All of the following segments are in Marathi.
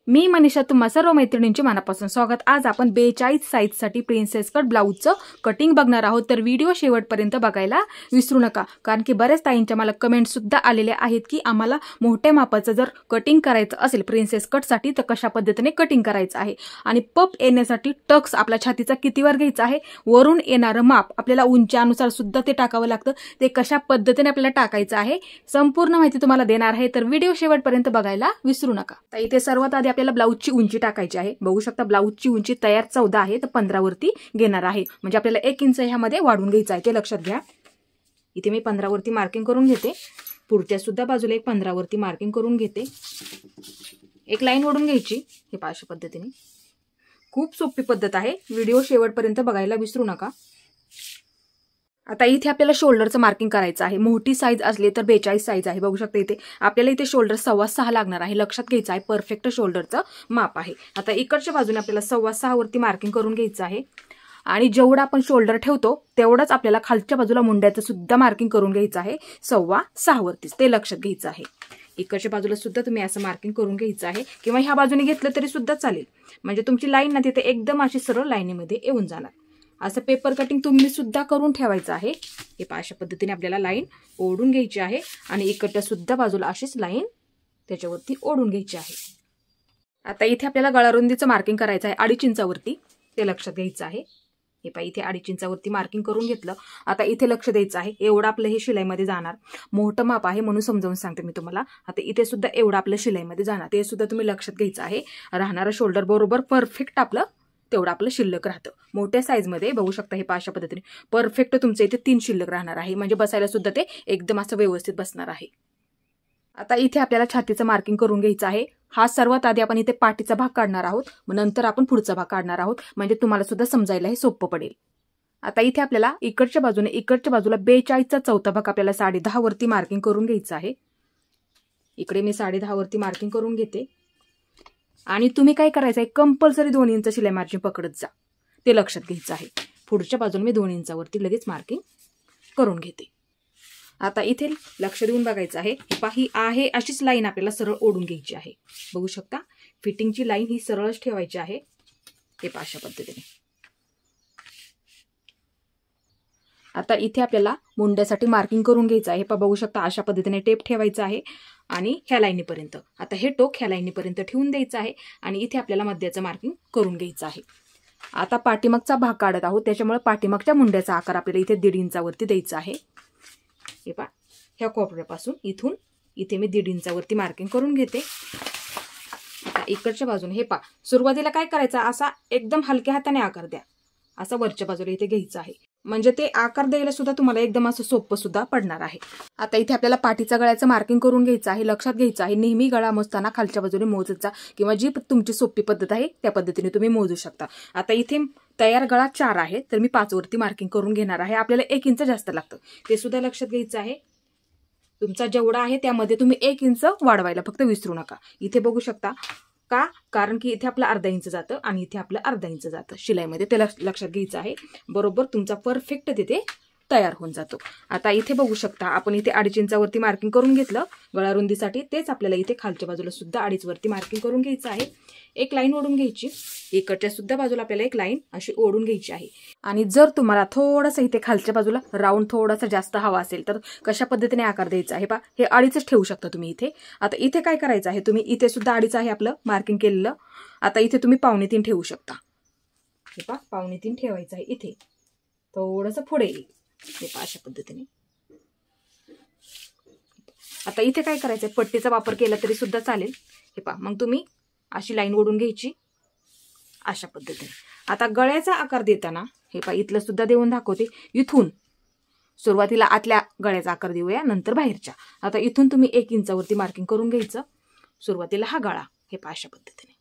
मी मनीषा तुम्हा सर्व मैत्रिणींचे मनापासून स्वागत। आज आपण 42 साइजसाठी प्रिन्सेस कट ब्लाउजचं कटिंग बघणार आहोत, तर व्हिडिओ शेवटपर्यंत बघायला विसरू नका, कारण की बरेच ताईंच्या मला कमेंट सुद्धा आलेले आहेत की आम्हाला मोठ्या मापाचं जर कटिंग करायचं असेल प्रिन्सेस कटसाठी तर कशा पद्धतीने कटिंग करायचं आहे आणि पप येण्यासाठी टक्स आपल्या छातीचा कितीवर घ्यायचा आहे, वरून येणारं माप आपल्याला उंचीनुसार सुद्धा ते टाकावं लागतं, ते कशा पद्धतीने आपल्याला टाकायचं आहे संपूर्ण माहिती तुम्हाला देणार आहे, तर व्हिडिओ शेवटपर्यंत बघायला विसरू नका। तर इथे सर्वात आधी आपल्याला ब्लाउजची उंची टाकायची आहे। बघू शकता ब्लाउजची उंची तयार 14 आहे तर 15 वरती घेणार आहे, म्हणजे आपल्याला 1 इंच ह्यामध्ये वाढून घ्यायचं आहे, ते लक्षात घ्या। इथे मी 15 वरती मार्किंग करून घेते, पुढच्या सुद्धा बाजूला एक 15 वरती मार्किंग करून घेते, एक लाईन ओढून घ्यायची। हे अशा पद्धतीने खूप सोपी पद्धत आहे, व्हिडिओ शेवटपर्यंत बघायला विसरू नका। आता इथे आपल्याला शोल्डरचं मार्किंग करायचं आहे। मोठी साईज असली तर 42 साईज आहे, बघू शकता इथे आपल्याला इथे शोल्डर 6.25 लागणार आहे, लक्षात घ्यायचं आहे, परफेक्ट शोल्डरचं माप आहे। आता इकडच्या बाजूने आपल्याला 6.25 वरती मार्किंग करून घ्यायचं आहे आणि जेवढा आपण शोल्डर ठेवतो तेवढाच आपल्याला खालच्या बाजूला मुंड्याचं सुद्धा मार्किंग करून घ्यायचं आहे 6.25 वरतीच, ते लक्षात घ्यायचं आहे। इकडच्या बाजूला सुद्धा तुम्ही असं मार्किंग करून घ्यायचं आहे, किंवा ह्या बाजूने घेतलं तरी सुद्धा चालेल, म्हणजे तुमची लाईन ना तिथे एकदम अशी सरळ लाईनीमध्ये येऊन जाणार। असं पेपर कटिंग तुम्ही सुद्धा करून ठेवायचं आहे। हे अशा पद्धतीने आपल्याला लाईन ओढून घ्यायची आहे आणि इकडच्या सुद्धा बाजूला अशीच लाईन त्याच्यावरती ओढून घ्यायची आहे। आता इथे आपल्याला गळारुंदीचं मार्किंग करायचं आहे 2.5 इंचावरती, ते लक्षात घ्यायचं आहे। हे पहा इथे 2.5 इंचावरती मार्किंग करून घेतलं। आता इथे लक्ष द्यायचं आहे, एवढं आपलं हे शिलाईमध्ये जाणार, मोठं माप आहे म्हणून समजावून सांगते मी तुम्हाला। आता इथे सुद्धा एवढं आपलं शिलाईमध्ये जाणार, ते सुद्धा तुम्ही लक्षात घ्यायचं आहे। राहणारं शोल्डर बरोबर परफेक्ट आपलं तेवढं आपलं शिल्लक राहतं। मोठ्या साईजमध्ये बघू शकता हे अशा पद्धतीने परफेक्ट तुमचं इथे 3 शिल्लक राहणार आहे, म्हणजे बसायला सुद्धा ते एकदम असं व्यवस्थित बसणार आहे। आता इथे आपल्याला छातीचं मार्किंग करून घ्यायचं आहे। हा सर्वात आधी आपण इथे पाठीचा भाग काढणार आहोत, मग नंतर आपण पुढचा भाग काढणार आहोत, म्हणजे तुम्हाला सुद्धा समजायला हे सोपं पडेल। आता इथे आपल्याला इकडच्या बाजूला 42चा चौथा भाग आपल्याला 10.5 वरती मार्किंग करून घ्यायचं आहे। इकडे मी 10.5 वरती मार्किंग करून घेते आणि तुम्ही काय करायचं आहे, कंपल्सरी 2 इंच शिलाई मार्जिन पकडत जा, ते लक्षात घ्यायचं आहे। पुढच्या बाजूने मी 2 इंचावरती लगेच मार्किंग करून घेते। आता इथे लक्ष देऊन बघायचं आहे, ही आहे अशीच लाईन आपल्याला सरळ ओढून घ्यायची आहे। बघू शकता फिटिंगची लाईन ही सरळच ठेवायची आहे, हे अशा पद्धतीने। आता इथे आपल्याला मुंड्यासाठी मार्किंग करून घ्यायचं आहे, बघू शकता अशा पद्धतीने टेप ठेवायचा आहे आणि ह्या लाईनीपर्यंत, आता हे टोक ह्या लाईनीपर्यंत ठेवून द्यायचं आहे आणि इथे आपल्याला मध्याचं मार्किंग करून घ्यायचं आहे। आता पाठीमागचा भाग काढत आहोत, त्याच्यामुळे पाठीमागच्या मुंड्याचा आकार आपल्याला इथे 1.5 इंचावरती द्यायचा आहे। हे पहा ह्या कोपऱ्यापासून इथून इथे मी 1.5 इंचावरती मार्किंग करून घेते। आता इकडच्या बाजूने हे पहा सुरुवातीला काय करायचं, असा एकदम हलक्या हाताने आकार द्या, असा वरच्या बाजूला इथे घ्यायचं आहे, म्हणजे ते आकार द्यायला सुद्धा तुम्हाला एकदम असं सोपं सुद्धा पडणार आहे। आता इथे आपल्याला पाठीचा गळ्याचं मार्किंग करून घ्यायचं आहे, लक्षात घ्यायचं आहे नेहमी गळा मोजताना खालच्या बाजूने मोजत जा, किंवा जी तुमची सोपी पद्धत आहे त्या पद्धतीने तुम्ही मोजू शकता। आता इथे तयार गळा 4 आहे तर मी 5 वरती मार्किंग करून घेणार आहे, आपल्याला 1 इंच जास्त लागतं, ते सुद्धा लक्षात घ्यायचं आहे। तुमचा जेवढा आहे त्यामध्ये तुम्ही 1 इंच वाढवायला फक्त विसरू नका। इथे बघू शकता का, कारण की इथे आपलं अर्धा इंच जातं आणि इथे आपलं अर्धा इंच जातं शिलाईमध्ये, ते लक्षात घ्यायचं आहे, बरोबर तुमचा परफेक्ट तिथे तयार होऊन जातो। आता इथे बघू शकता आपण इथे 2.5 इंचावरती मार्किंग करून घेतलं गळारुंदीसाठी, तेच आपल्याला इथे खालच्या बाजूला सुद्धा 2.5 वरती मार्किंग करून घ्यायचं आहे। एक लाईन ओढून घ्यायची, इकडच्या सुद्धा बाजूला आपल्याला एक लाईन अशी ओढून घ्यायची आहे। आणि जर तुम्हाला थोडंसं इथे खालच्या बाजूला राऊंड थोडासा जास्त हवा असेल तर कशा पद्धतीने आकार द्यायचा आहे पहा, हे 2.5च ठेवू शकता तुम्ही इथे। आता इथे काय करायचं आहे, तुम्ही इथे सुद्धा 2.5 आहे आपलं मार्किंग केलेलं, आता इथे तुम्ही 2.25 ठेवू शकता। हे पहा 2.25 ठेवायचं आहे, इथे थोडंसं पुढे येईल, हे पहा अशा पद्धतीने। आता इथे काय करायचंय, पट्टीचा वापर केला तरी सुद्धा चालेल। हे पहा मग तुम्ही अशी लाईन ओढून घ्यायची अशा पद्धतीने। आता गळ्याचा आकार देताना हे पहा इथलं सुद्धा देऊन दाखवते, इथून सुरुवातीला आतल्या गळ्याचा आकार देऊया, नंतर बाहेरच्या। आता इथून तुम्ही 1 इंचावरती मार्किंग करून घ्यायचं, सुरुवातीला हा गळा हे पहा अशा पद्धतीने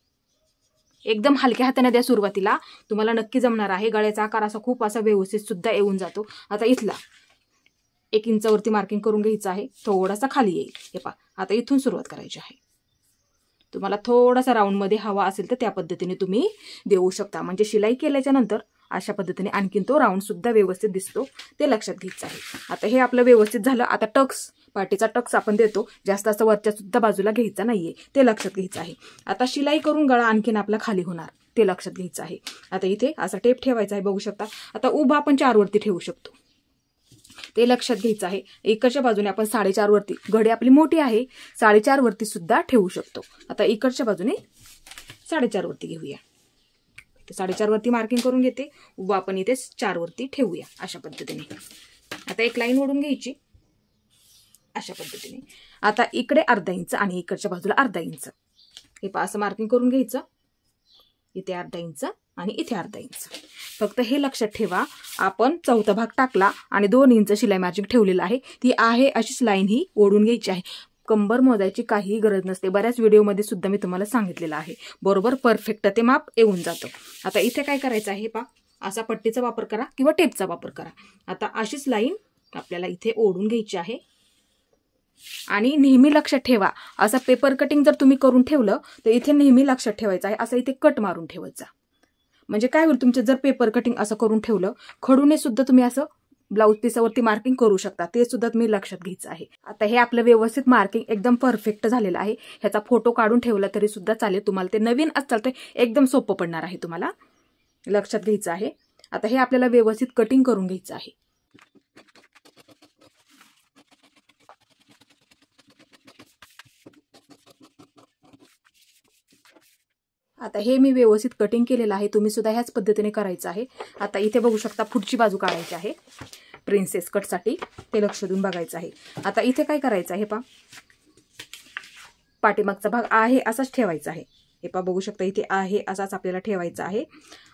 एकदम हलक्या हाताने द्या, सुरुवातीला तुम्हाला नक्की जमणार आहे। गळ्याचा आकार असा खूप असा व्यवस्थित सुद्धा येऊन जातो। आता इथला 1 इंचावरती मार्किंग करून घ्यायचं आहे, थोडासा खाली येईल, हे पहा आता इथून सुरुवात करायची आहे। तुम्हाला थोडासा राऊंड मध्ये हवा असेल तर त्या पद्धतीने तुम्ही देऊ शकता, म्हणजे शिलाई केल्याच्या नंतर अशा पद्धतीने आणखीन तो राऊंड सुद्धा व्यवस्थित दिसतो, ते लक्षात घ्यायचं आहे. आता हे आपलं व्यवस्थित झालं. आता टक्स, पाठीचा टक्स आपण देतो, जास्त असं वरच्या सुद्धा बाजूला घ्यायचा नाहीये, ते लक्षात घ्यायचं आहे. आता शिलाई करून गळा आणखीन आपला खाली होणार, ते लक्षात घ्यायचं आहे. आता इथे असा टेप ठेवायचा आहे, बघू शकता. आता उभा आपण 4 वरती ठेवू शकतो, ते लक्षात घ्यायचं आहे. इकडच्या बाजूने आपण 4.5 वरती, घडी आपली मोठी आहे, 4.5 वरती सुद्धा ठेवू शकतो. आता इकडच्या बाजूने 4.5 वरती घेऊया, 4.5 वरती मार्किंग करून घेते. उभा आपण इथे 4 वरती ठेवूया अशा पद्धतीने. आता एक लाईन ओढून घ्यायची अशा पद्धतीने. आता इकडे अर्धा इंच आणि इकडच्या बाजूला अर्धा इंच, हे असं मार्किंग करून घ्यायचं. इथे अर्धा इंच आणि इथे अर्धा इंच. फक्त हे लक्षात ठेवा, आपण चौथा भाग टाकला आणि 2 इंच शिलाई मार्जिन ठेवलेलं आहे, ती आहे अशीच लाईन ही ओढून घ्यायची आहे. कंबर मोजायची काहीही गरज नसते. बऱ्याच व्हिडिओमध्ये सुद्धा मी तुम्हाला सांगितलेलं आहे. बरोबर परफेक्ट ते माप येऊन जातं. आता इथे काय करायचं आहे पहा, असा पट्टीचा वापर करा किंवा टेपचा वापर करा. आता अशीच लाईन आपल्याला इथे ओढून घ्यायची आहे. आणि नेहमी लक्षात ठेवा, असं पेपर कटिंग जर तुम्ही करून ठेवलं तर इथे नेहमी लक्षात ठेवायचं आहे, असं इथे कट मारून ठेवायचा. म्हणजे काय होईल, तुमचं जर पेपर कटिंग असं करून ठेवलं, खडूने सुद्धा तुम्ही असं ब्लाऊज पीसावरती मार्किंग करू शकता, ते सुद्धा तुम्ही लक्षात घ्यायचं आहे. आता हे आपलं व्यवस्थित मार्किंग एकदम परफेक्ट झालेलं आहे. ह्याचा फोटो काढून ठेवला तरी सुद्धा चालेल तुम्हाला, ते नवीन असाल तर एकदम सोपं पडणार आहे तुम्हाला, लक्षात घ्यायचं आहे. आता हे आपल्याला व्यवस्थित कटिंग करून घ्यायचं आहे. आता हे मी व्यवस्थित कटिंग केलेलं आहे, तुम्ही सुद्धा ह्याच पद्धतीने करायचं आहे. आता इथे बघू शकता, पुढची बाजू काढायची आहे प्रिन्सेस कटसाठी, ते लक्ष देऊन बघायचं आहे. आता इथे काय करायचं आहे पहा, पाठीमागचा भाग आहे असाच ठेवायचा आहे. हे पहा बघू शकता, इथे आहे असाच आपल्याला ठेवायचा आहे.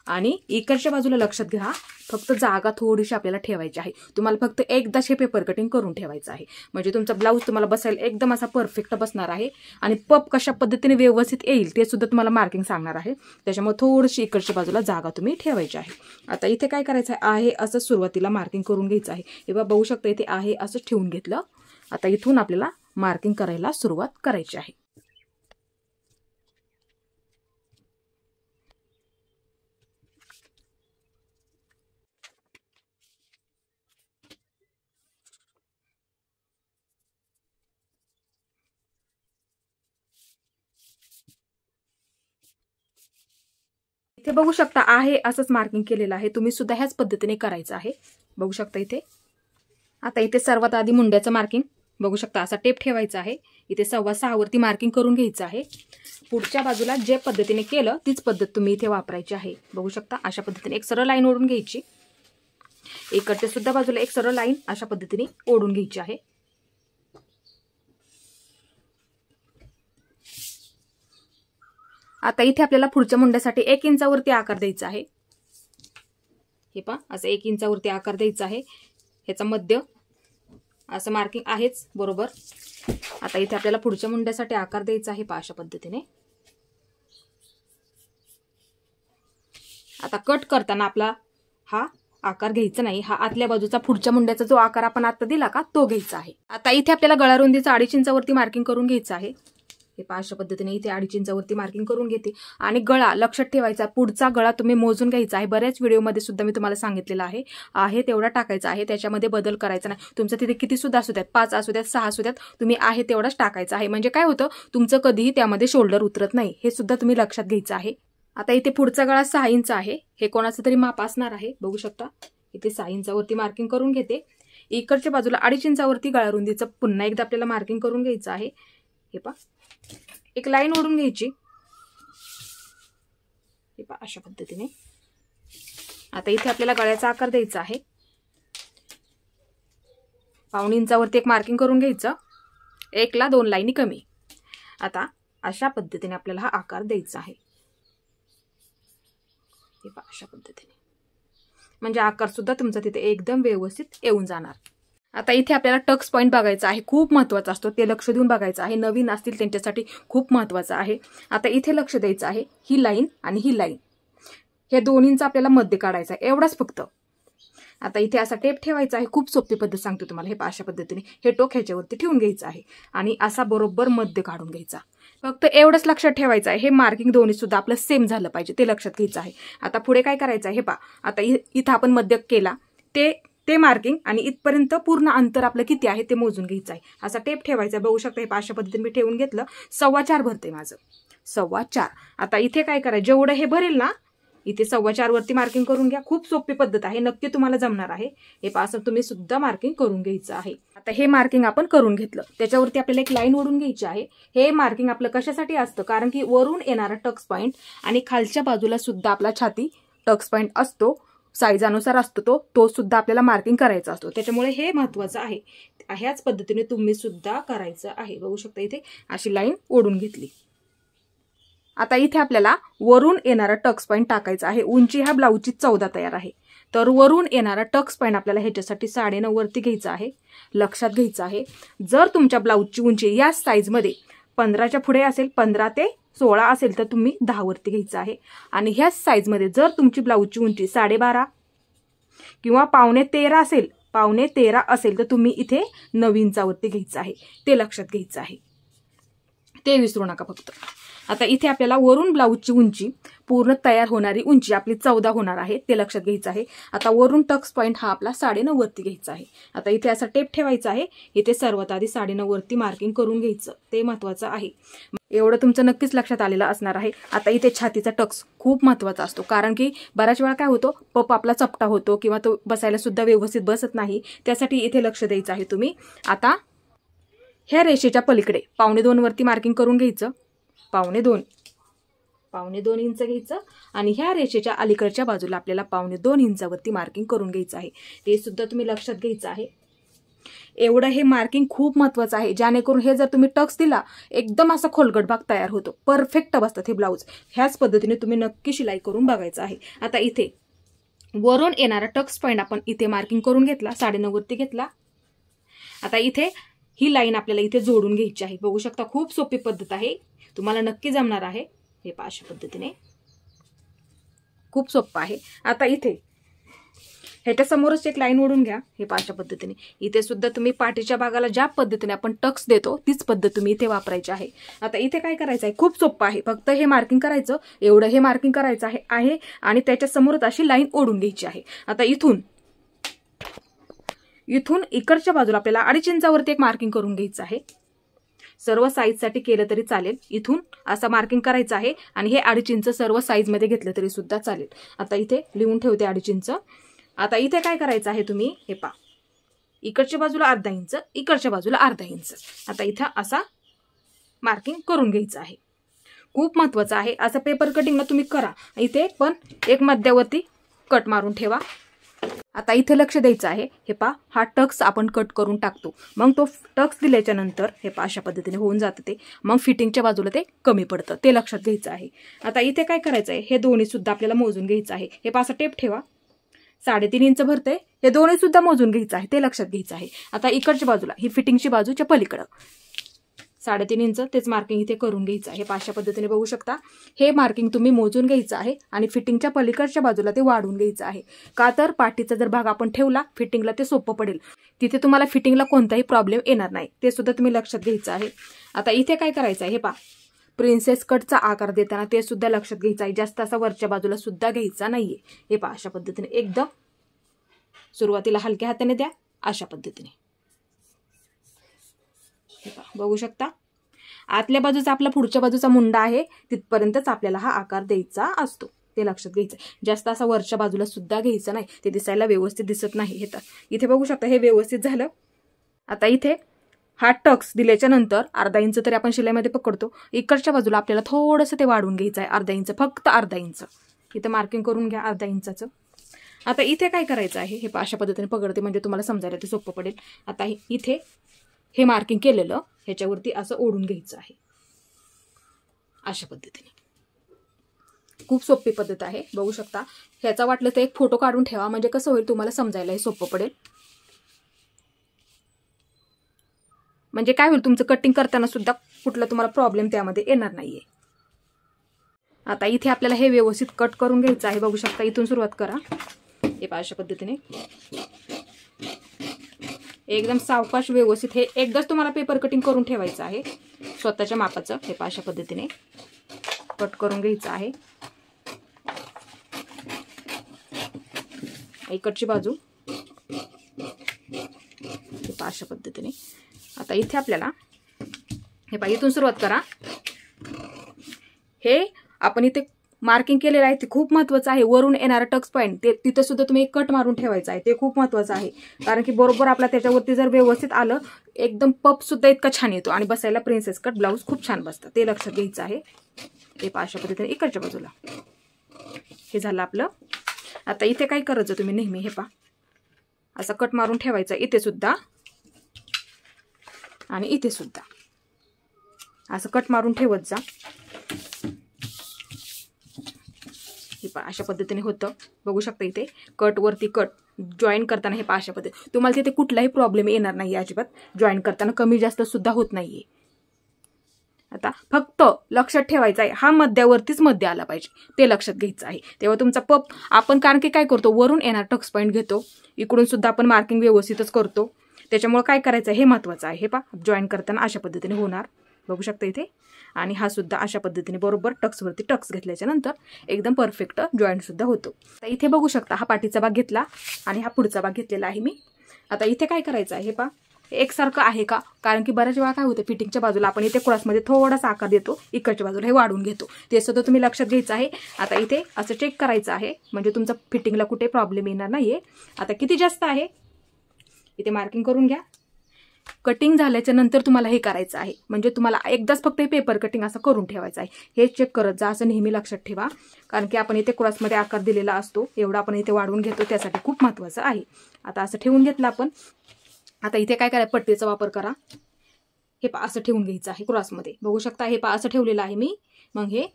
आणि इकडच्या बाजूला लक्षात घ्या, फक्त जागा थोडीशी आपल्याला ठेवायची आहे. तुम्हाला फक्त एकदाच हे पेपर कटिंग करून ठेवायचं आहे, म्हणजे तुमचा ब्लाऊज तुम्हाला बसायला एकदम असा परफेक्ट बसणार आहे. आणि पप कशा पद्धतीने व्यवस्थित येईल ते सुद्धा तुम्हाला मार्किंग सांगणार आहे. त्याच्यामुळे थोडीशी इकडच्या बाजूला जागा तुम्ही ठेवायची आहे. आता इथे काय करायचं आहे, असं सुरुवातीला मार्किंग करून घ्यायचं आहे. हे बघू शकता, इथे आहे असं ठेवून घेतलं. आता इथून आपल्याला मार्किंग करायला सुरुवात करायची आहे. इथे बघू शकता, आहे असंच मार्किंग केलेलं आहे. तुम्ही सुद्धा ह्याच पद्धतीने करायचं आहे. बघू शकता इथे. आता इथे सर्वात आधी मुंड्याचं मार्किंग बघू शकता, असा टेप ठेवायचा आहे. इथे 6.25 वरती मार्किंग करून घ्यायचं आहे. पुढच्या बाजूला जे पद्धतीने केलं तीच पद्धत तुम्ही इथे वापरायची आहे. बघू शकता, अशा पद्धतीने एक सरळ लाईन ओढून घ्यायची. इकडच्या सुद्धा बाजूला एक सरळ लाईन अशा पद्धतीने ओढून घ्यायची आहे. आता इथे आपल्याला पुढच्या मुंड्यासाठी 1 इंचावरती आकार द्यायचा आहे. हे पहा, असं 1 इंचावरती आकार द्यायचा आहे. ह्याचा मध्य असं मार्किंग आहेच बरोबर. आता इथे आपल्याला पुढच्या मुंड्यासाठी आकार द्यायचा आहे पहा, अशा पद्धतीने. आता कट करताना आपला हा आकार घ्यायचा नाही, हा आतल्या बाजूचा पुढच्या मुंड्याचा जो आकार आपण आता दिला का तो घ्यायचा आहे. आता इथे आपल्याला गळा रुंदीचं 2.5 इंचावरती मार्किंग करून घ्यायचं आहे. हे पहा, अशा पद्धतीने इथे 2.5 इंचावरती मार्किंग करून घेते. आणि गळा लक्षात ठेवायचा, पुढचा गळा तुम्ही मोजून घ्यायचा आहे. बऱ्याच व्हिडिओमध्ये सुद्धा मी तुम्हाला सांगितलेलं आहे तेवढा टाकायचा आहे, त्याच्यामध्ये बदल करायचा नाही. तुमचं तिथे किती सुद्धा असू द्यात, 5 असू द्यात, 6 असू द्यात, तुम्ही आहे तेवढाच टाकायचा आहे. म्हणजे काय होतं, तुमचं कधीही त्यामध्ये शोल्डर उतरत नाही, हे सुद्धा तुम्ही लक्षात घ्यायचं आहे. आता इथे पुढचा गळा 6 इंच आहे. हे कोणाचं तरी माप असणार आहे. बघू शकता, इथे 6 इंचावरती मार्किंग करून घेते. इकडच्या बाजूला 2.5 इंचावरती गळा रुंदीचं पुन्हा एकदा आपल्याला मार्किंग करून घ्यायचं आहे. हे पहा, एक लाईन ओढून घ्यायची. हे पहा, अशा पद्धतीने. आता इथे आपल्याला गळ्याचा आकार द्यायचा आहे. 1.5 इंचावरती एक मार्किंग करून घ्यायचं. 1 ला 2 लाईनी कमी. आता अशा पद्धतीने आपल्याला हा आकार द्यायचा आहे. हे पहा, अशा पद्धतीने. म्हणजे आकार सुद्धा तुमचा तिथे एकदम व्यवस्थित येऊन जाणार. आता इथे आपल्याला टक्स पॉईंट बघायचा आहे, खूप महत्त्वाचा असतो, ते लक्ष देऊन बघायचं आहे. नवीन असतील त्यांच्यासाठी खूप महत्त्वाचं आहे. आता इथे लक्ष द्यायचं आहे, ही लाईन आणि ही लाईन, हे दोन्हींचा आपल्याला मध्य काढायचा आहे, एवढाच फक्त. आता इथे असा टेप ठेवायचा आहे. खूप सोपी पद्धत सांगतो तुम्हाला. हे अशा पद्धतीने हे टोक ह्याच्यावरती ठेवून घ्यायचं आहे आणि असा बरोबर मध्य काढून घ्यायचा. फक्त एवढंच लक्षात ठेवायचं आहे, हे मार्किंग दोन्ही सुद्धा आपलं सेम झालं पाहिजे, ते लक्षात घ्यायचं आहे. आता पुढे काय करायचं आहे, हे पहा, आता इथं आपण मध्यक केला ते मार्किंग आणि इथपर्यंत पूर्ण अंतर आपलं किती आहे ते मोजून घ्यायचं आहे. असा टेप ठेवायचा, बघू शकता हे अशा पद्धतीने मी ठेवून घेतलं. 4.25 भरते माझं, 4.25. आता इथे काय करायचं, जेवढं हे भरेल ना इथे 4.25 वरती मार्किंग करून घ्या. खूप सोपी पद्धत आहे, नक्की तुम्हाला जमणार आहे. हे असं तुम्ही सुद्धा मार्किंग करून घ्यायचं आहे. आता हे मार्किंग आपण करून घेतलं, त्याच्यावरती आपल्याला एक लाईन ओढून घ्यायची आहे. हे मार्किंग आपलं कशासाठी असतं, कारण की वरून येणारा टक्स पॉईंट आणि खालच्या बाजूला सुद्धा आपला छाती टक्स पॉईंट असतो, साईजानुसार असतो तो सुद्धा आपल्याला मार्किंग करायचा असतो. त्याच्यामुळे हे महत्वाचं आहे. ह्याच पद्धतीने तुम्ही सुद्धा करायचं आहे. बघू शकता इथे अशी लाईन ओढून घेतली. आता इथे आपल्याला वरून येणारा टक्स पॉईंट टाकायचा आहे. उंची ह्या ब्लाऊजची 14 तयार आहे, तर वरून येणारा टक्स पॉईंट आपल्याला ह्याच्यासाठी 9.5 वरती घ्यायचा आहे. लक्षात घ्यायचं आहे, जर तुमच्या ब्लाऊजची उंची या साईजमध्ये 15च्या पुढे असेल, 15 ते 16 असेल, तर तुम्ही 10 वरती घ्यायचं आहे. आणि ह्याच साईजमध्ये जर तुमची ब्लाऊजची उंची 12.5 किंवा 13.5 असेल तर तुम्ही इथे 9 इंचावरती घ्यायचं आहे. ते लक्षात घ्यायचं आहे, ते विसरू नका फक्त. आता इथे आपल्याला वरून ब्लाऊजची उंची पूर्ण तयार होणारी उंची आपली 14 होणार आहे, ते लक्षात घ्यायचं आहे. आता वरून टक्स पॉईंट हा आपला 9.5 वरती घ्यायचा आहे. आता इथे असा टेप ठेवायचा आहे. इथे सर्वात आधी 9.5 वरती मार्किंग करून घ्यायचं, ते महत्वाचं आहे. एवढं तुमचं नक्कीच लक्षात आलेलं असणार आहे. आता इथे छातीचा टक्स खूप महत्वाचा असतो, कारण की बऱ्याच वेळा काय होतो, पप आपला चपटा होतो किंवा तो बसायला सुद्धा व्यवस्थित बसत नाही. त्यासाठी इथे लक्ष द्यायचं आहे तुम्ही. आता ह्या रेषेच्या पलीकडे 1.25 वरती मार्किंग करून घ्यायचं. 1.25 इंच घ्यायचं आणि ह्या रेषेच्या अलीकडच्या बाजूला आपल्याला 1.25 इंचावरती मार्किंग करून घ्यायचं आहे. ते सुद्धा तुम्ही लक्षात घ्यायचं आहे. एवढं हे मार्किंग खूप महत्वाचं आहे, जेणेकरून हे जर तुम्ही टक्स दिला एकदम असा खोलगट भाग तयार होतो, परफेक्ट बसतात हे ब्लाऊज. ह्याच पद्धतीने तुम्ही नक्की शिलाई करून बघायचं आहे. आता इथे वरून येणारा टक्स पॉईंट आपण इथे मार्किंग करून घेतला, 9.5 वरती घेतला. आता इथे ही लाईन आपल्याला इथे जोडून घ्यायची आहे. बघू शकता खूप सोपी पद्धत आहे, तुम्हाला नक्की जमणार आहे. हे अशा पद्धतीने खूप सोपं आहे. आता इथे ह्याच्या समोरच एक लाईन ओढून घ्या. हे अशा पद्धतीने इथे सुद्धा तुम्ही पाठीच्या भागाला ज्या पद्धतीने आपण टक्स देतो तीच पद्धत तुम्ही इथे वापरायची आहे. आता इथे काय करायचं आहे, खूप सोपं आहे, फक्त हे मार्किंग करायचं, एवढं हे मार्किंग करायचं आहे आणि त्याच्या समोरच अशी लाईन ओढून घ्यायची आहे. आता इथून इकडच्या बाजूला आपल्याला 2.5 इंचावरती एक मार्किंग करून घ्यायचं आहे. सर्व साईजसाठी केलं तरी चालेल. इथून असं मार्किंग करायचं आहे आणि हे 2.5 इंच सर्व साईजमध्ये घेतलं तरी सुद्धा चालेल. आता इथे लिहून ठेवते 2.5 इंच. आता इथे काय करायचं आहे तुम्ही, हे पहा, इकडच्या बाजूला 1/2 इंच, इकडच्या बाजूला 1/2 इंच. आता इथं असा मार्किंग करून घ्यायचं आहे. खूप महत्वाचं आहे. असं पेपर कटिंगला तुम्ही करा. इथे पण एक मध्यावरती कट मारून ठेवा. आता इथे लक्ष द्यायचं आहे. हे पहा, हा टक्स आपण कट करून टाकतो, मग तो टक्स दिल्याच्या नंतर हे पहा अशा पद्धतीने होऊन जातं ते, मग फिटिंगच्या बाजूला ते कमी पडतं, ते लक्षात घ्यायचं आहे. आता इथे काय करायचं आहे, हे दोन्ही सुद्धा आपल्याला मोजून घ्यायचं आहे. हे पहा असा टेप ठेवा, 3.5 इंच भरते, हे दोन्ही सुद्धा मोजून घ्यायचं आहे, ते लक्षात घ्यायचं आहे. आता इकडच्या बाजूला ही फिटिंगची बाजूच्या पलीकडं 3.5 इंच तेच मार्किंग इथे करून घ्यायचं आहे. अशा पद्धतीने बघू शकता. हे मार्किंग तुम्ही मोजून घ्यायचं आहे आणि फिटिंगच्या पलीकडच्या बाजूला ते वाढून घ्यायचं आहे. का तर पाठीचा जर भाग आपण ठेवला फिटिंगला ते सोपं पडेल, तिथे तुम्हाला फिटिंगला कोणताही प्रॉब्लेम येणार नाही, ते सुद्धा तुम्ही लक्षात घ्यायचं आहे. आता इथे काय करायचं आहे, हे पहा, प्रिन्सेस कटचा आकार देताना ते सुद्धा लक्षात घ्यायचं आहे. जास्त असा वरच्या बाजूला सुद्धा घ्यायचा नाहीये. हे पहा अशा पद्धतीने एकदम सुरुवातीला हलक्या हाताने द्या, अशा पद्धतीने बघू शकता. आतल्या बाजूचा आपला पुढच्या बाजूचा मुंडा आहे तिथपर्यंतच आपल्याला हा आकार द्यायचा असतो, ते लक्षात घ्यायचं. जास्त असा वरच्या बाजूला सुद्धा घ्यायचं नाही, ते दिसायला व्यवस्थित दिसत नाही. हे तर इथे बघू शकता, हे व्यवस्थित झालं. आता इथे हा टक्स दिल्याच्या नंतर 1/2 इंच तरी आपण शिलाईमध्ये पकडतो. इकडच्या बाजूला आपल्याला थोडंसं ते वाढून घ्यायचं आहे, 1/2 इंच, फक्त 1/2 इंच. इथं मार्किंग करून घ्या 1/2 इंचाचं. आता इथे काय करायचं आहे, हे अशा पद्धतीने पकडते म्हणजे तुम्हाला समजायला ते सोपं पडेल. आता इथे हे मार्किंग केलेलं ह्याच्यावरती असं ओढून घ्यायचं आहे, अशा पद्धतीने. खूप सोपी पद्धत आहे, बघू शकता. ह्याचा वाटलं तर एक फोटो काढून ठेवा, म्हणजे कसं होईल तुम्हाला समजायला हे सोपं पडेल. म्हणजे काय होईल, तुमचं कटिंग करताना सुद्धा कुठला तुम्हाला प्रॉब्लेम त्यामध्ये येणार नाहीये. आता इथे आपल्याला हे व्यवस्थित कट करून घ्यायचं आहे. बघू शकता, इथून सुरुवात करा. हे अशा पद्धतीने एकदम सावकाश व्यवस्थित हे एकदाच तुम्हाला पेपर कटिंग करून ठेवायचं आहे. स्वतःच्या मापाचं हे पहा अशा पद्धतीने कट करून घ्यायचं आहे. इकडची बाजू हे पहा अशा पद्धतीने. आता इथे आपल्याला हे पहा इथून सुरुवात करा. हे आपण इथे मार्किंग केलेलं आहे ते खूप महत्त्वाचं आहे. वरून येणारा टक्स पॉईंट ते तिथं सुद्धा तुम्ही एक कट मारून ठेवायचा आहे. ते खूप महत्त्वाचं आहे, कारण की बरोबर आपला त्याच्यावरती जर व्यवस्थित आलं एकदम पप सुद्धा इतका छान येतो आणि बसायला प्रिन्सेस कट ब्लाऊज खूप छान बसतं. ते लक्षात घ्यायचं आहे. हे पहा अशा पद्धतीने इकडच्या बाजूला हे झालं आपलं. आता इथे काय करायचं तुम्ही नेहमी हे पहा असं कट मारून ठेवायचं इथे सुद्धा आणि इथे सुद्धा असं कट मारून ठेवत जा. हे पहा अशा पद्धतीने होतं. बघू शकता इथे कट वरती कट जॉईन करताना हे पहा अशा पद्धतीने. तुम्हाला तिथे कुठलाही प्रॉब्लेम येणार नाही अजिबात. जॉईन करताना कमी जास्त सुद्धा होत नाहीये. आता फक्त लक्षात ठेवायचं आहे हा मध्यावरतीच मध्य आला पाहिजे, ते लक्षात घ्यायचं आहे. तेव्हा तुमचा पप आपण कारण की काय करतो वरून येणार टक्स पॉईंट घेतो, इकडून सुद्धा आपण मार्किंग व्यवस्थितच करतो. त्याच्यामुळे काय करायचं हे महत्त्वाचं आहे. हे पहा जॉईन करताना अशा पद्धतीने होणार. बघू शकता इथे. आणि हा सुद्धा अशा पद्धतीने बरोबर टक्सवरती टक्स घेतल्याच्या नंतर एकदम परफेक्ट जॉईंट सुद्धा होतो. तर इथे बघू शकता हा पाठीचा भाग घेतला आणि हा पुढचा भाग घेतलेला आहे मी. आता इथे काय करायचं आहे हे पहा एकसारखं आहे का, कारण की बऱ्याच वेळा काय होतं फिटिंगच्या बाजूला आपण इथे क्रॉसमध्ये थोडासा आकार देतो, इकडच्या बाजूला हे वाढवून घेतो. ते सुद्धा तुम्ही लक्षात घ्यायचं आहे. आता इथे असं चेक करायचं आहे म्हणजे तुमचा फिटिंगला कुठे प्रॉब्लेम येणार नाहीये. आता किती जास्त आहे इथे मार्किंग करून घ्या. कटिंग झाल्याच्या नंतर तुम्हाला हे करायचं आहे म्हणजे तुम्हाला एकदाच फक्त पेपर कटिंग असं करून ठेवायचं आहे. हे चेक करत जा असं नेहमी लक्षात ठेवा, कारण की आपण इथे क्रॉसमध्ये आकार दिलेला असतो, एवढा आपण इथे वाढवून घेतो, त्यासाठी खूप महत्त्वाचं आहे. आता असं ठेवून घेतलं आपण. आता इथे काय करायचं पट्टीचा वापर करा. हे पा असं ठेवून घ्यायचं आहे क्रॉसमध्ये. बघू शकता हे पा असं ठेवलेलं आहे मी. मग हे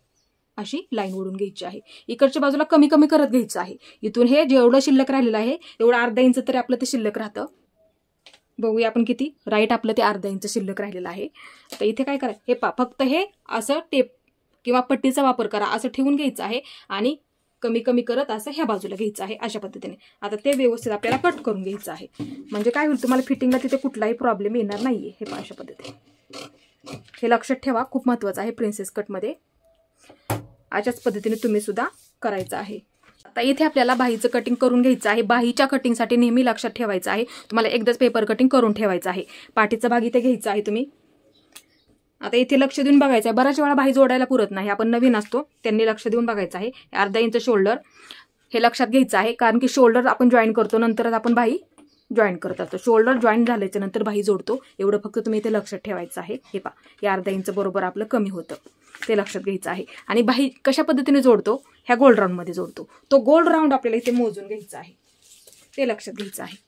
अशी लाईन ओढून घ्यायची आहे. इकडच्या बाजूला कमी कमी करत घ्यायचं आहे. इथून हे जेवढं शिल्लक राहिलेलं आहे एवढं अर्धा इंच तरी आपलं ते शिल्लक राहतं. बघूया आपण किती राईट आपलं ते अर्धा इंच शिल्लक राहिलेलं आहे. तर इथे काय करायचं हे पा फक्त हे असं टेप किंवा पट्टीचा वापर करा असं ठेवून घ्यायचं आहे आणि कमी कमी करत असं ह्या बाजूला घ्यायचं आहे अशा पद्धतीने. आता ते व्यवस्थित आपल्याला कट करून घ्यायचं आहे म्हणजे काय होईल तुम्हाला फिटिंगला तिथे कुठलाही प्रॉब्लेम येणार नाहीये. हे पहा अशा पद्धतीने हे लक्षात ठेवा, खूप महत्त्वाचं आहे प्रिन्सेस कटमध्ये. अशाच पद्धतीने तुम्ही सुद्धा करायचं आहे. आता इथे आपल्याला बाहीचं कटिंग करून घ्यायचं आहे. बाहीच्या कटिंगसाठी नेहमी लक्षात ठेवायचं आहे तुम्हाला एकदाच पेपर कटिंग करून ठेवायचं आहे. पाठीचा भाग इथे घ्यायचा आहे तुम्ही. आता इथे लक्ष देऊन बघायचं आहे. बऱ्याच वेळा बाही जोडायला पुरत नाही, आपण नवीन असतो त्यांनी लक्ष देऊन बघायचं आहे. अर्धा इंच शोल्डर हे लक्षात घ्यायचं आहे, कारण की शोल्डर आपण जॉईन करतो नंतरच आपण बाही जॉईन करत असतो. शोल्डर जॉईन झाल्याच्या नंतर बाही जोडतो, एवढं फक्त तुम्ही इथे लक्षात ठेवायचं आहे. हे पहा हे अर्धा इंच बरोबर आपलं कमी होतं, ते लक्षात घ्यायचं आहे. आणि बाही कशा पद्धतीने जोडतो ह्या गोल्ड राऊंडमध्ये जोडतो, तो गोल्ड राऊंड आपल्याला इथे मोजून घ्यायचा आहे, ते लक्षात घ्यायचं आहे.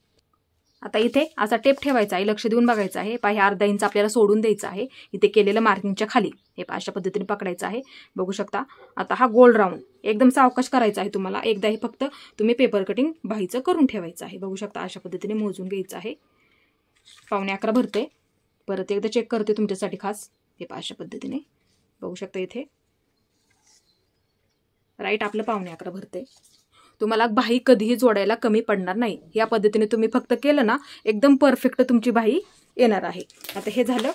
आता इथे असा टेप ठेवायचा आहे, लक्ष देऊन बघायचं आहे. पहा हे अर्धा इंच आपल्याला सोडून द्यायचं आहे इथे केलेलं मार्किंगच्या खाली. हे पहा अशा पद्धतीने पकडायचं आहे. बघू शकता. आता हा गोल्ड राऊंड एकदम सावकाश करायचा आहे तुम्हाला. एकदा हे फक्त तुम्ही पेपर कटिंग बाहीचं करून ठेवायचं आहे. बघू शकता अशा पद्धतीने मोजून घ्यायचं आहे. 11.25 भरते. परत एकदा चेक करते तुमच्यासाठी खास. हे पहा अशा पद्धतीने बघू शकता इथे राईट आपलं 11.25 भरते. तुम्हाला बाही कधीही जोडायला कमी पडणार नाही. या पद्धतीने तुम्ही फक्त केलं ना एकदम परफेक्ट तुमची बाही येणार आहे. आता हे झालं.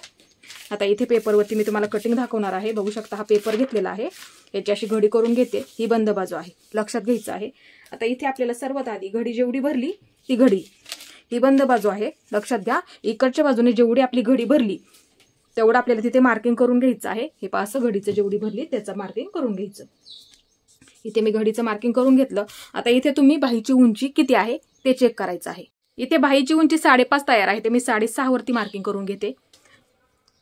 आता इथे पेपरवरती मी तुम्हाला कटिंग दाखवणार आहे. बघू शकता हा पेपर घेतलेला आहे, याची अशी घडी करून घेते. ही बंद बाजू आहे, लक्षात घ्यायचं आहे. आता इथे आपल्याला सर्वात आधी घडी जेवढी भरली ती घडी ही बंद बाजू आहे, लक्षात घ्या. इकडच्या बाजूने जेवढी आपली घडी भरली तेवढं आपल्याला तिथे मार्किंग करून घ्यायचं आहे. हे पहा असं घडीचं जेवढी भरली त्याचं मार्किंग करून घ्यायचं. इथे मी घडीचं मार्किंग करून घेतलं. आता इथे तुम्ही बाहीची उंची किती आहे ते चेक करायचं आहे. इथे बाहीची उंची 5.5 तयार आहे, ते मी 6.5 वरती मार्किंग करून घेते.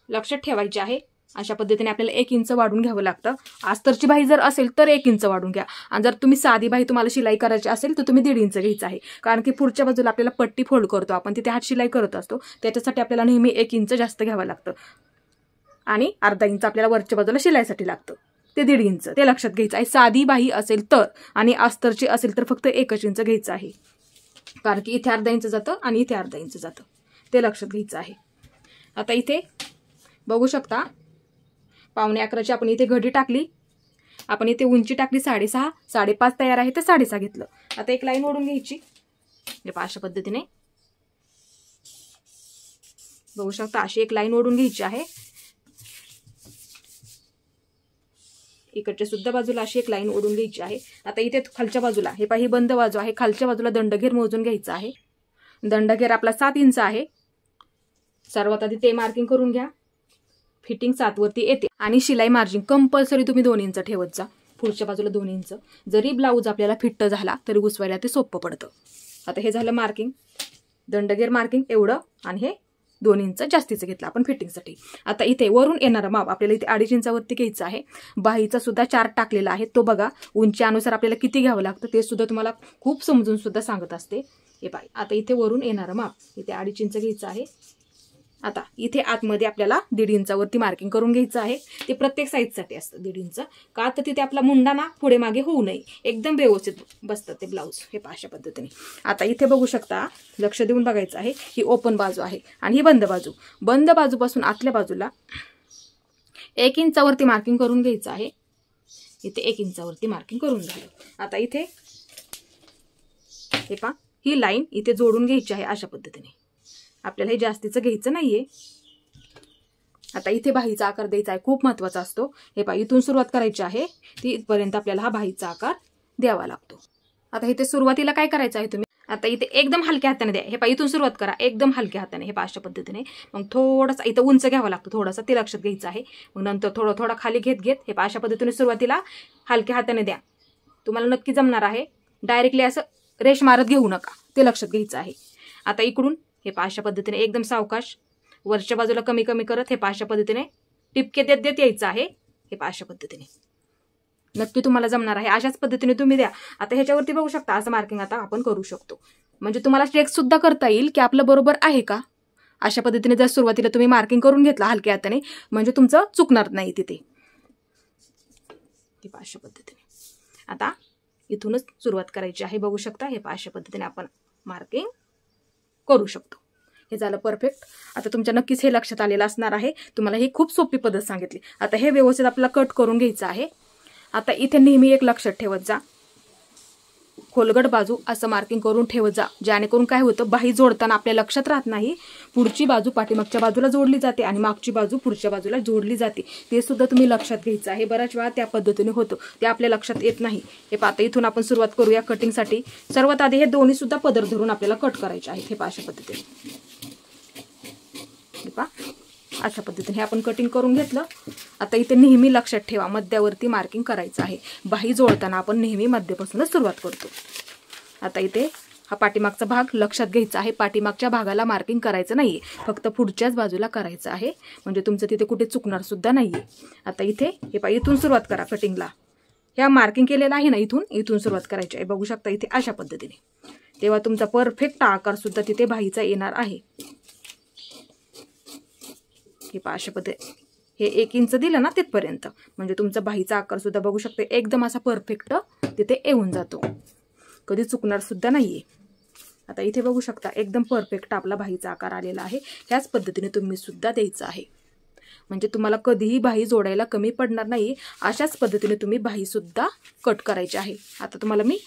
लक्षात ठेवायचे आहे. अशा पद्धतीने आपल्याला 1 इंच वाढून घ्यावं लागतं. अस्तरची बाही जर असेल तर 1 इंच वाढून घ्या, आणि जर तुम्ही साधी बाही तुम्हाला शिलाई करायची असेल तर तुम्ही 1.5 इंच घ्यायचं आहे. कारण की पुढच्या बाजूला आपल्याला पट्टी फोल्ड करतो आपण, तिथे हात शिलाई करत असतो, त्याच्यासाठी आपल्याला नेहमी 1 इंच जास्त घ्यावं लागतं आणि अर्धा इंच आपल्याला वरच्या बाजूला शिलाईसाठी लागतं, ते 1.5 इंच. ते लक्षात घ्यायचं आहे. साधी बाही असेल तर आणि अस्तरची असेल तर फक्त 1 इंच घ्यायचं आहे, कारण की इथे अर्धा इंच जातं आणि इथे अर्धा इंच जातं, ते लक्षात घ्यायचं आहे. आता इथे बघू शकता 11.25 आपण इथे घडी टाकली, आपण इथे उंची टाकली 6.5, 5.5 तयार आहे, ते 6.5 घेतलं. आता एक लाईन ओढून घ्यायची. अशा पद्धतीने बघू शकता अशी एक लाईन ओढून घ्यायची आहे. इकडच्या सुद्धा बाजूला अशी एक लाईन ओढून घ्यायची आहे। आता इथे खालच्या बाजूला हे पहा, ही बंद बाजू आहे, खालच्या बाजूला दंडघेर मोजून घ्यायचा आहे। दंडघेर आपला 7 इंच आहे। सर्वात आधी ते मार्किंग करून घ्या। फिटिंग 7 वरती येते आणि शिलाई मार्जिन कंपल्सरी तुम्ही 2 इंच ठेवत जा, पुढच्या बाजूला 2 इंच। जरी ब्लाऊज आपल्याला फिट्ट झाला तरी घुसवायला ते सोपं पडतं। आता हे झालं मार्किंग, दंडघेर मार्किंग एवढं आणि हे 2 इंच जास्तीचं घेतलं आपण फिटिंगसाठी। आता इथे वरून येणारा माप आपल्याला इथे 2.5 इंचावरती घ्यायचं आहे। बाहीचा सुद्धा चार्ट टाकलेला आहे, तो बघा। उंचीनुसार आपल्याला किती घ्यावं लागतं ते सुद्धा तुम्हाला खूप समजून सुद्धा सांगत असते। हे पाय, आता इथे वरून येणारं माप इथे 2.5 इंच घ्यायचं आहे। आता इथे आतमध्ये आपल्याला 1.5 इंचावरती मार्किंग करून घ्यायचं आहे। ते प्रत्येक साईजसाठी असतं 1.5 इंच, का तर तिथे आपला मुंडा ना पुढे मागे होऊ नये, एकदम व्यवस्थित बसतं ते ब्लाऊज। हे अशा पद्धतीने। आता इथे बघू शकता, लक्ष देऊन बघायचं आहे, ही ओपन बाजू आहे आणि ही बंद बाजू। बंद बाजूपासून आतल्या बाजूला 1 इंचावरती मार्किंग करून घ्यायचं आहे। इथे 1 इंचावरती मार्किंग करून झालं। आता इथे हे पहा, ही लाईन इथे जोडून घ्यायची आहे अशा पद्धतीने। आपल्याला हे जास्तीचं घ्यायचं नाहीये। आता इथे बाहीचा आकार द्यायचा आहे, खूप महत्त्वाचा असतो। हे पहा, इथून सुरुवात करायची आहे, ती इथपर्यंत आपल्याला हा बाहीचा आकार द्यावा लागतो। आता इथे सुरुवातीला काय करायचं आहे तुम्ही, आता इथे एकदम हलक्या हाताने द्या। हे पहा, इथून सुरुवात करा एकदम हलक्या हाताने, हे पहा अशा पद्धतीने। मग थोडासा इथं उंच घ्यावा लागतो, थोडासा ते लक्षात घ्यायचं आहे। मग नंतर थोडं थोडं खाली घेत हे पहा अशा पद्धतीने सुरुवातीला हलक्या हाताने द्या, तुम्हाला नक्की जमणार आहे। डायरेक्टली असं रेष मारत घेऊ नका, ते लक्षात घ्यायचं आहे। आता इकडून हे पहा अशा पद्धतीने एकदम सावकाश वरच्या बाजूला कमी कमी करत हे पहा अशा पद्धतीने टिपके देत यायचं आहे। हे पहा अशा पद्धतीने नक्की तुम्हाला जमणार आहे, अशाच पद्धतीने तुम्ही द्या। आता ह्याच्यावरती बघू शकता, असं मार्किंग आता आपण करू शकतो, म्हणजे तुम्हाला चेक सुद्धा करता येईल की आपलं बरोबर आहे का। अशा पद्धतीने जर सुरुवातीला तुम्ही मार्किंग करून घेतला हलक्या हाताने, म्हणजे तुमचं चुकणार नाही तिथे। हे पहा अशा पद्धतीने आता इथूनच सुरुवात करायची आहे, बघू शकता। हे पहा अशा पद्धतीने आपण मार्किंग करू शकतो। हे झालं परफेक्ट। आता तुमच्या नक्कीच हे लक्षात आलेलं असणार आहे, तुम्हाला ही खूप सोपी पद्धत सांगितली। आता हे व्यवस्थित आपल्याला कट करून घ्यायचं आहे। आता इथे नेहमी एक लक्षात ठेवत जा, खोलगट बाजू असं मार्किंग करून ठेवत जा, जेणेकरून काय होतं, बाही जोडताना आपल्या लक्षात राहत नाही, पुढची बाजू पाठीमागच्या बाजूला जोडली जाते आणि मागची बाजू पुढच्या बाजूला जोडली जाते, ते सुद्धा तुम्ही लक्षात घ्यायचं आहे। बऱ्याच वेळा त्या पद्धतीने होतं, ते आपल्या लक्षात येत नाही। हे पाहता, इथून आपण सुरुवात करूया कटिंगसाठी। सर्वात आधी हे दोन्ही सुद्धा पदर धरून आपल्याला कट करायचे आहेत। हे पहा अशा पद्धतीने, हे पहा अशा पद्धतीने हे आपण कटिंग करून घेतलं। आता इथे नेहमी लक्षात ठेवा, मध्यावरती मार्किंग करायचं आहे। बाही जोडताना आपण नेहमी मध्यापासूनच सुरुवात करतो। आता इथे हा पाठीमागचा भाग लक्षात घ्यायचा आहे, पाठीमागच्या भागाला मार्किंग करायचं नाहीये, फक्त पुढच्याच बाजूला करायचं आहे, म्हणजे तुमचं तिथे कुठे चुकणार सुद्धा नाहीये। आता इथे हे पहा, इथून सुरुवात करा कटिंगला। ह्या मार्किंग केलेलं आहे ना, इथून सुरुवात करायची आहे, बघू शकता इथे अशा पद्धतीने। तेव्हा तुमचा परफेक्ट आकार सुद्धा तिथे बाहीचा येणार आहे। हे पहा अशा पद्धतीने, हे 1 इंच दिलं ना तिथपर्यंत, म्हणजे तुमचा बाहीचा आकार सुद्धा बघू शकता एकदम असा परफेक्ट तिथे येऊन जातो, कधी चुकणार सुद्धा नाहीये। आता इथे बघू शकता एकदम परफेक्ट आपला बाहीचा आकार आलेला आहे। ह्याच पद्धतीने तुम्ही सुद्धा द्यायचं आहे, म्हणजे तुम्हाला कधीही बाही जोडायला कमी पडणार नाही। अशाच पद्धतीने तुम्ही बाही सुद्धा कट करायची आहे। आता तुम्हाला मी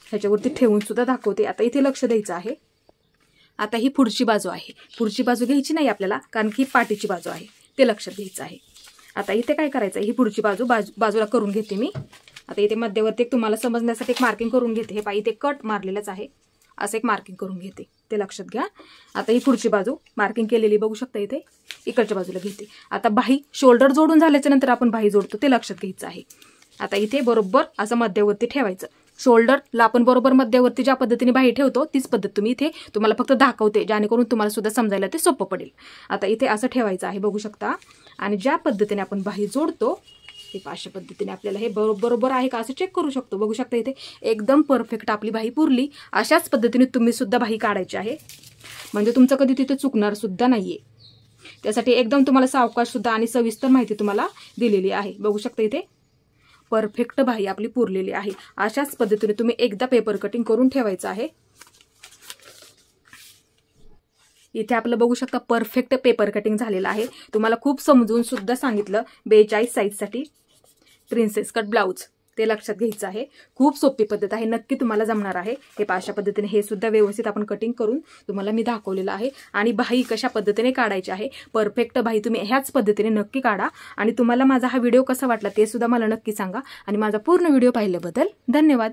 ह्याच्यावरती ठेवून सुद्धा दाखवते। आता इथे लक्ष द्यायचं आहे। आता ही पुढची बाजू आहे, पुढची बाजू घ्यायची नाही आपल्याला, कारण की पाठीची बाजू आहे, ते लक्षात घ्यायचं आहे। आता इथे काय करायचं आहे, ही पुढची बाजूला करून घेते मी। आता इथे मध्यवर्ती एक तुम्हाला समजण्यासाठी एक मार्किंग करून घेते। हे पहा, इथे कट मारलेलंच आहे, असं एक मार्किंग करून घेते, ते लक्षात घ्या। आता ही पुढची बाजू मार्किंग केलेली बघू शकता, इथे इकडच्या बाजूला घेते। आता बाही शोल्डर जोडून झाल्याच्या नंतर आपण बाही जोडतो, ते लक्षात घ्यायचं आहे। आता इथे बरोबर असं मध्यवर्ती ठेवायचं, शोल्डरला आपण बरोबर मध्यवर्ती ज्या पद्धतीने बाही ठेवतो तीच पद्धत तुम्ही इथे तुम्हाला फक्त दाखवते, जेणेकरून तुम्हाला सुद्धा समजायला ते सोपं पडेल। आता इथे असं ठेवायचं आहे, बघू शकता। आणि ज्या पद्धतीने आपण बाही जोडतो, हे अशा पद्धतीने आपल्याला हे बरोबर आहे का असं चेक करू शकतो। बघू शकता इथे एकदम परफेक्ट आपली बाही पुरली। अशाच पद्धतीने तुम्ही सुद्धा बाही काढायची आहे, म्हणजे तुमचं कधी तिथे चुकणार सुद्धा नाहीये। त्यासाठी एकदम तुम्हाला सावकाश सुद्धा आणि सविस्तर माहिती तुम्हाला दिलेली आहे। बघू शकता इथे परफेक्ट बाही आपली पुरलेली आहे। अशाच पद्धतीने तुम्ही एकदा पेपर कटिंग करून ठेवायचं आहे। इथे आपलं बघू शकता परफेक्ट पेपर कटिंग झालेलं आहे। तुम्हाला खूप समजून सुद्धा सांगितलं 42 साईजसाठी प्रिन्सेस कट ब्लाउज, ते लक्षात घ्यायचं आहे। खूप सोपी पद्धत आहे, नक्की तुम्हाला जमणार आहे। हे अशा पद्धतीने हे सुद्धा व्यवस्थित आपण कटिंग करून तुम्हाला मी दाखवलेलं आहे। आणि बाही कशा पद्धतीने काढायची आहे, परफेक्ट बाही तुम्ही ह्याच पद्धतीने नक्की काढा। आणि तुम्हाला माझा हा व्हिडिओ कसा वाटला ते सुद्धा मला नक्की सांगा। आणि माझा पूर्ण व्हिडिओ पाहिल्याबद्दल धन्यवाद।